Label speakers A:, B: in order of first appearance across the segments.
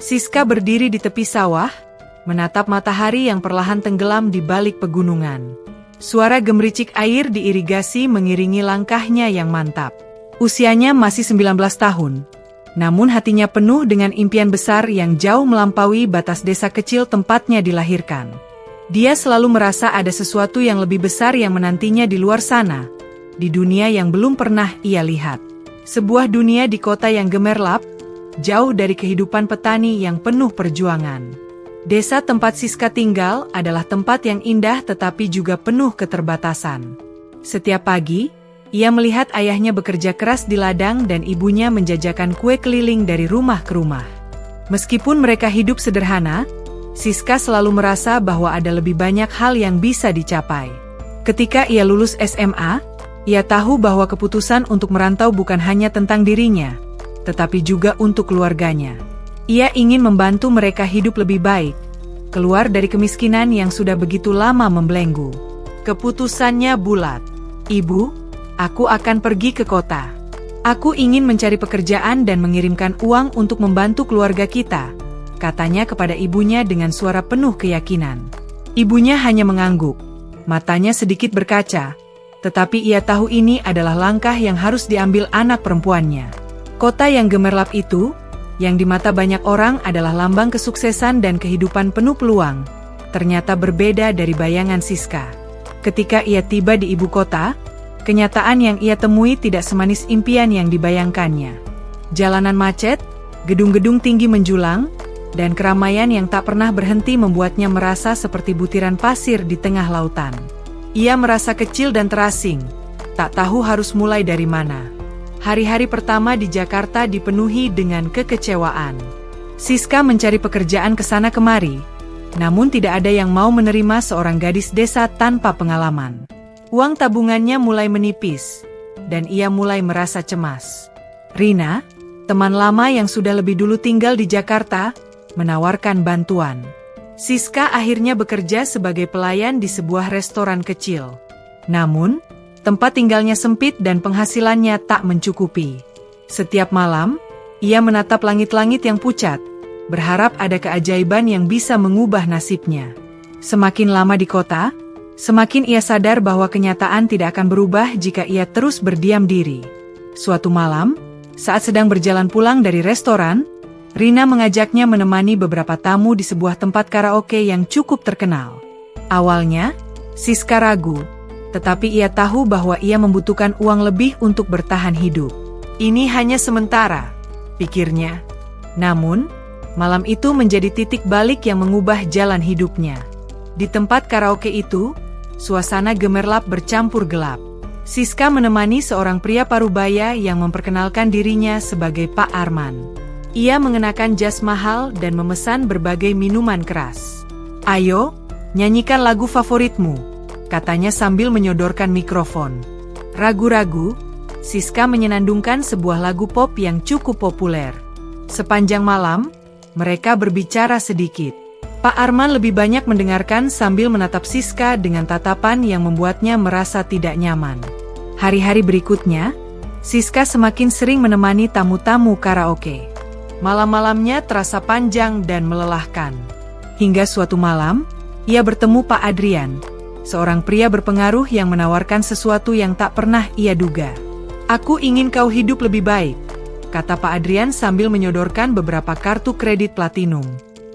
A: Siska berdiri di tepi sawah, menatap matahari yang perlahan tenggelam di balik pegunungan. Suara gemericik air di irigasi mengiringi langkahnya yang mantap. Usianya masih 19 tahun. Namun hatinya penuh dengan impian besar yang jauh melampaui batas desa kecil tempatnya dilahirkan. Dia selalu merasa ada sesuatu yang lebih besar yang menantinya di luar sana, di dunia yang belum pernah ia lihat. Sebuah dunia di kota yang gemerlap, jauh dari kehidupan petani yang penuh perjuangan. Desa tempat Siska tinggal adalah tempat yang indah tetapi juga penuh keterbatasan. Setiap pagi, ia melihat ayahnya bekerja keras di ladang dan ibunya menjajakan kue keliling dari rumah ke rumah. Meskipun mereka hidup sederhana, Siska selalu merasa bahwa ada lebih banyak hal yang bisa dicapai. Ketika ia lulus SMA, ia tahu bahwa keputusan untuk merantau bukan hanya tentang dirinya, tetapi juga untuk keluarganya. Ia ingin membantu mereka hidup lebih baik, keluar dari kemiskinan yang sudah begitu lama membelenggu. Keputusannya bulat. "Ibu, aku akan pergi ke kota. Aku ingin mencari pekerjaan dan mengirimkan uang untuk membantu keluarga kita," katanya kepada ibunya dengan suara penuh keyakinan. Ibunya hanya mengangguk, matanya sedikit berkaca, tetapi ia tahu ini adalah langkah yang harus diambil anak perempuannya. Kota yang gemerlap itu, yang di mata banyak orang adalah lambang kesuksesan dan kehidupan penuh peluang, ternyata berbeda dari bayangan Siska. Ketika ia tiba di ibu kota, kenyataan yang ia temui tidak semanis impian yang dibayangkannya. Jalanan macet, gedung-gedung tinggi menjulang, dan keramaian yang tak pernah berhenti membuatnya merasa seperti butiran pasir di tengah lautan. Ia merasa kecil dan terasing, tak tahu harus mulai dari mana. Hari-hari pertama di Jakarta dipenuhi dengan kekecewaan. Siska mencari pekerjaan ke sana kemari, namun tidak ada yang mau menerima seorang gadis desa tanpa pengalaman. Uang tabungannya mulai menipis, dan ia mulai merasa cemas. Rina, teman lama yang sudah lebih dulu tinggal di Jakarta, menawarkan bantuan. Siska akhirnya bekerja sebagai pelayan di sebuah restoran kecil. Namun, tempat tinggalnya sempit dan penghasilannya tak mencukupi. Setiap malam, ia menatap langit-langit yang pucat, berharap ada keajaiban yang bisa mengubah nasibnya. Semakin lama di kota, semakin ia sadar bahwa kenyataan tidak akan berubah jika ia terus berdiam diri. Suatu malam, saat sedang berjalan pulang dari restoran, Rina mengajaknya menemani beberapa tamu di sebuah tempat karaoke yang cukup terkenal. Awalnya, Siska ragu, tetapi ia tahu bahwa ia membutuhkan uang lebih untuk bertahan hidup. Ini hanya sementara, pikirnya. Namun, malam itu menjadi titik balik yang mengubah jalan hidupnya. Di tempat karaoke itu, suasana gemerlap bercampur gelap. Siska menemani seorang pria parubaya yang memperkenalkan dirinya sebagai Pak Arman. Ia mengenakan jas mahal dan memesan berbagai minuman keras. "Ayo, nyanyikan lagu favoritmu," katanya sambil menyodorkan mikrofon. Ragu-ragu, Siska menyenandungkan sebuah lagu pop yang cukup populer. Sepanjang malam, mereka berbicara sedikit. Pak Arman lebih banyak mendengarkan sambil menatap Siska dengan tatapan yang membuatnya merasa tidak nyaman. Hari-hari berikutnya, Siska semakin sering menemani tamu-tamu karaoke. Malam-malamnya terasa panjang dan melelahkan. Hingga suatu malam, ia bertemu Pak Adrian, seorang pria berpengaruh yang menawarkan sesuatu yang tak pernah ia duga. "Aku ingin kau hidup lebih baik," kata Pak Adrian sambil menyodorkan beberapa kartu kredit platinum.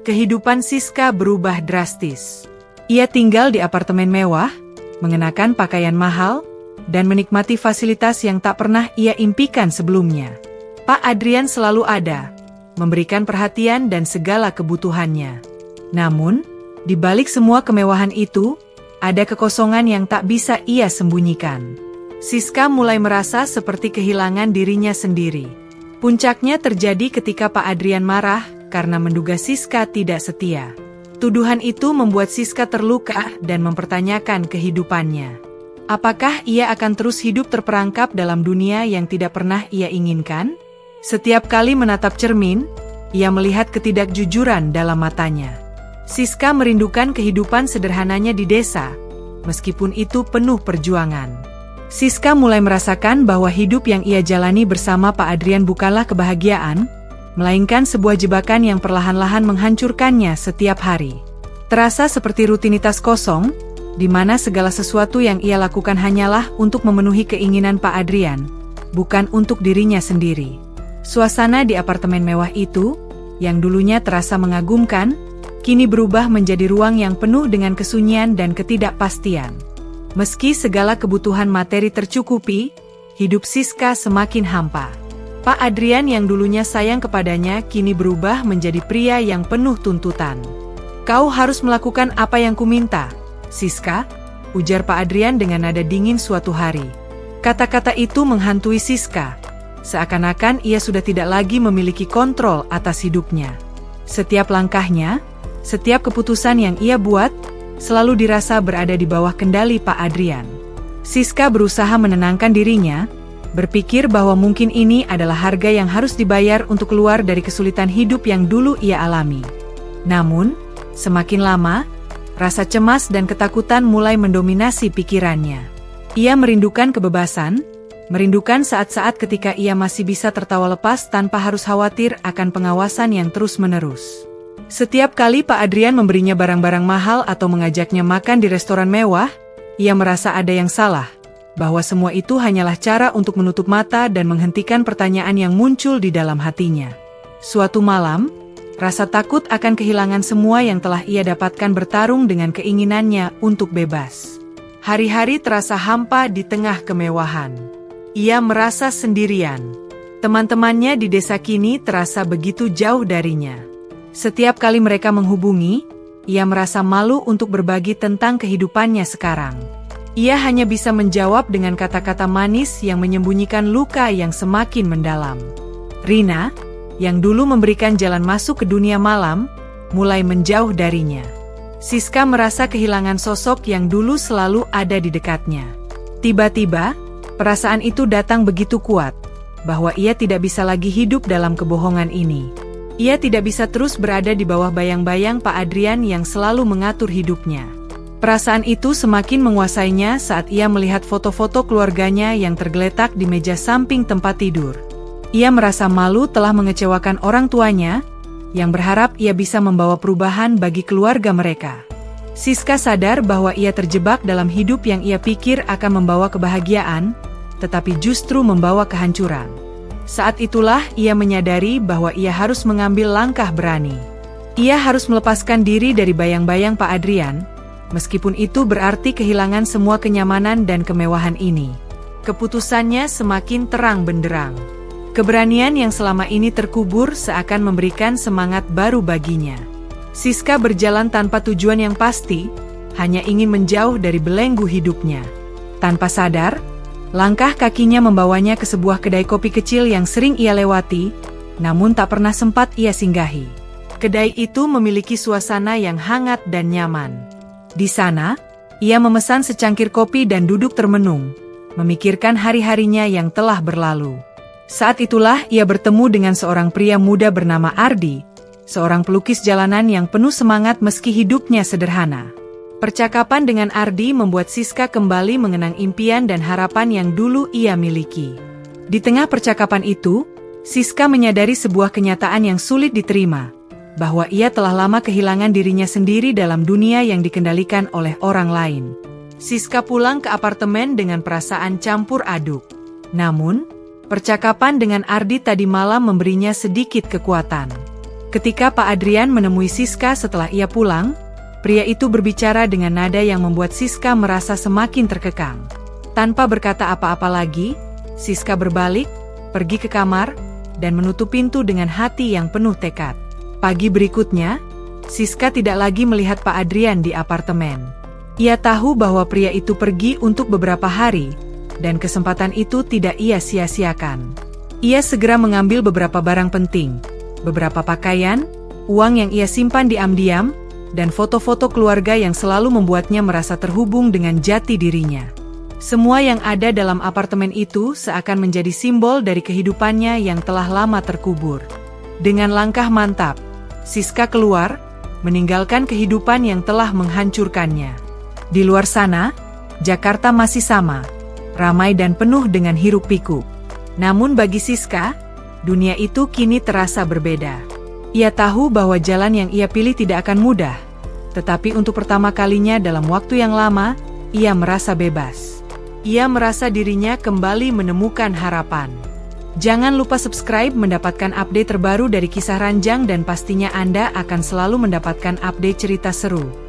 A: Kehidupan Siska berubah drastis. Ia tinggal di apartemen mewah, mengenakan pakaian mahal, dan menikmati fasilitas yang tak pernah ia impikan sebelumnya. Pak Adrian selalu ada, memberikan perhatian dan segala kebutuhannya. Namun, di balik semua kemewahan itu, ada kekosongan yang tak bisa ia sembunyikan. Siska mulai merasa seperti kehilangan dirinya sendiri. Puncaknya terjadi ketika Pak Adrian marah karena menduga Siska tidak setia. Tuduhan itu membuat Siska terluka dan mempertanyakan kehidupannya. Apakah ia akan terus hidup terperangkap dalam dunia yang tidak pernah ia inginkan? Setiap kali menatap cermin, ia melihat ketidakjujuran dalam matanya. Siska merindukan kehidupan sederhananya di desa, meskipun itu penuh perjuangan. Siska mulai merasakan bahwa hidup yang ia jalani bersama Pak Adrian bukanlah kebahagiaan, melainkan sebuah jebakan yang perlahan-lahan menghancurkannya setiap hari. Terasa seperti rutinitas kosong, di mana segala sesuatu yang ia lakukan hanyalah untuk memenuhi keinginan Pak Adrian, bukan untuk dirinya sendiri. Suasana di apartemen mewah itu, yang dulunya terasa mengagumkan, kini berubah menjadi ruang yang penuh dengan kesunyian dan ketidakpastian. Meski segala kebutuhan materi tercukupi, hidup Siska semakin hampa. Pak Adrian yang dulunya sayang kepadanya kini berubah menjadi pria yang penuh tuntutan. "Kau harus melakukan apa yang kuminta, Siska," ujar Pak Adrian dengan nada dingin suatu hari. Kata-kata itu menghantui Siska. Seakan-akan ia sudah tidak lagi memiliki kontrol atas hidupnya. Setiap langkahnya, setiap keputusan yang ia buat, selalu dirasa berada di bawah kendali Pak Adrian. Siska berusaha menenangkan dirinya, berpikir bahwa mungkin ini adalah harga yang harus dibayar untuk keluar dari kesulitan hidup yang dulu ia alami. Namun, semakin lama, rasa cemas dan ketakutan mulai mendominasi pikirannya. Ia merindukan kebebasan, merindukan saat-saat ketika ia masih bisa tertawa lepas tanpa harus khawatir akan pengawasan yang terus-menerus. Setiap kali Pak Adrian memberinya barang-barang mahal atau mengajaknya makan di restoran mewah, ia merasa ada yang salah, bahwa semua itu hanyalah cara untuk menutup mata dan menghentikan pertanyaan yang muncul di dalam hatinya. Suatu malam, rasa takut akan kehilangan semua yang telah ia dapatkan bertarung dengan keinginannya untuk bebas. Hari-hari terasa hampa di tengah kemewahan. Ia merasa sendirian. Teman-temannya di desa kini terasa begitu jauh darinya. Setiap kali mereka menghubungi, ia merasa malu untuk berbagi tentang kehidupannya sekarang. Ia hanya bisa menjawab dengan kata-kata manis yang menyembunyikan luka yang semakin mendalam. Rina, yang dulu memberikan jalan masuk ke dunia malam, mulai menjauh darinya. Siska merasa kehilangan sosok yang dulu selalu ada di dekatnya. Tiba-tiba, perasaan itu datang begitu kuat, bahwa ia tidak bisa lagi hidup dalam kebohongan ini. Ia tidak bisa terus berada di bawah bayang-bayang Pak Adrian yang selalu mengatur hidupnya. Perasaan itu semakin menguasainya saat ia melihat foto-foto keluarganya yang tergeletak di meja samping tempat tidur. Ia merasa malu telah mengecewakan orang tuanya, yang berharap ia bisa membawa perubahan bagi keluarga mereka. Siska sadar bahwa ia terjebak dalam hidup yang ia pikir akan membawa kebahagiaan, tetapi justru membawa kehancuran. Saat itulah ia menyadari bahwa ia harus mengambil langkah berani. Ia harus melepaskan diri dari bayang-bayang Pak Adrian, meskipun itu berarti kehilangan semua kenyamanan dan kemewahan ini. Keputusannya semakin terang benderang. Keberanian yang selama ini terkubur seakan memberikan semangat baru baginya. Siska berjalan tanpa tujuan yang pasti, hanya ingin menjauh dari belenggu hidupnya. Tanpa sadar, langkah kakinya membawanya ke sebuah kedai kopi kecil yang sering ia lewati, namun tak pernah sempat ia singgahi. Kedai itu memiliki suasana yang hangat dan nyaman. Di sana, ia memesan secangkir kopi dan duduk termenung, memikirkan hari-harinya yang telah berlalu. Saat itulah ia bertemu dengan seorang pria muda bernama Ardi, seorang pelukis jalanan yang penuh semangat meski hidupnya sederhana. Percakapan dengan Ardi membuat Siska kembali mengenang impian dan harapan yang dulu ia miliki. Di tengah percakapan itu, Siska menyadari sebuah kenyataan yang sulit diterima, bahwa ia telah lama kehilangan dirinya sendiri dalam dunia yang dikendalikan oleh orang lain. Siska pulang ke apartemen dengan perasaan campur aduk. Namun, percakapan dengan Ardi tadi malam memberinya sedikit kekuatan. Ketika Pak Adrian menemui Siska setelah ia pulang, pria itu berbicara dengan nada yang membuat Siska merasa semakin terkekang. Tanpa berkata apa-apa lagi, Siska berbalik, pergi ke kamar, dan menutup pintu dengan hati yang penuh tekad. Pagi berikutnya, Siska tidak lagi melihat Pak Adrian di apartemen. Ia tahu bahwa pria itu pergi untuk beberapa hari, dan kesempatan itu tidak ia sia-siakan. Ia segera mengambil beberapa barang penting, beberapa pakaian, uang yang ia simpan diam-diam, dan foto-foto keluarga yang selalu membuatnya merasa terhubung dengan jati dirinya. Semua yang ada dalam apartemen itu seakan menjadi simbol dari kehidupannya yang telah lama terkubur. Dengan langkah mantap, Siska keluar, meninggalkan kehidupan yang telah menghancurkannya. Di luar sana, Jakarta masih sama, ramai dan penuh dengan hiruk-pikuk. Namun bagi Siska, Dunia itu kini terasa berbeda. Ia tahu bahwa jalan yang ia pilih tidak akan mudah. Tetapi untuk pertama kalinya dalam waktu yang lama, ia merasa bebas. Ia merasa dirinya kembali menemukan harapan. Jangan lupa subscribe mendapatkan update terbaru dari Kisah Ranjang dan pastinya Anda akan selalu mendapatkan update cerita seru.